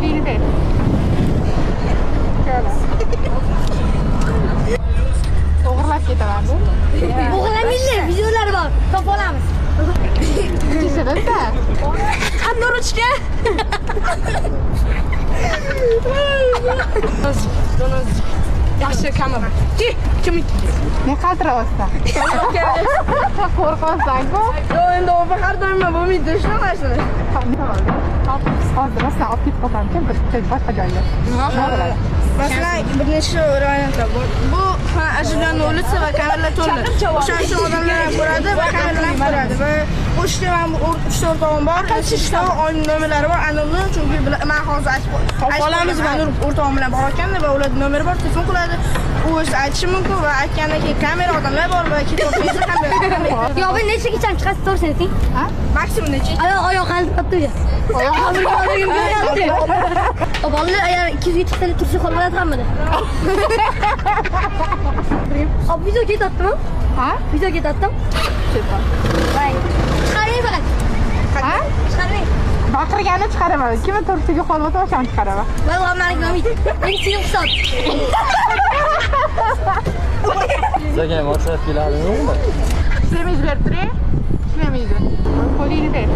qo'lingni ber. O'g'irlab ketaman bu. O'g'irlamaydi, videolar bor. Topib olamiz. Kechirda. Qanday ruchka? Yaxshi kamera. Kim? Ne qaltiryapsan? Qo'rqasan-ku. Yo'q, endi u har doim bo'lmaydi, ishlamaysiz. Hozir rostdan olib ketib qo'ysamchi, bir boshqa joyga. Masalan, bir necha variantlar bor. Bu ajrlangan ulitsa va kameralar to'la. O'shaning uchun odamlar ham ko'radi va kameralar ham ko'radi. Va o'shda ham 3 o'rtog'im bor. Ishda oylik nomerlari bor. Anonni chunki men hozir aytib qolamiz. Men o'rtog'im bilan borayotganda va ular nomeri bor, telefon qiladi. U o'zi aytishi mumkin va aytgandan keyin kamera odamlar bor va ketayotganingizda kamera. Yo, ben necha kecham chiqasiz, to'g'risini ayting. Ha? Maksimum necha? Oyoq qaltiribdi uya. Oyoq qaltiribdi. Bolalar agar 200 ga chiqsa tursa qoladi hammada. Ob video ketyaptimi? Ha? Video ketyaptim. Voy. Chiqaring faqat. Ha? Chiqaring. Baqirgani chiqaraman. Kimni tursiga qolmasa o'shani chiqaraman. Voy, g'amlaring bo'lmaydi. Men seni hisob. Sizga ham o'xshab keladimi? Semiz berib turing. Ishlamaydi. Qo'lingni ber.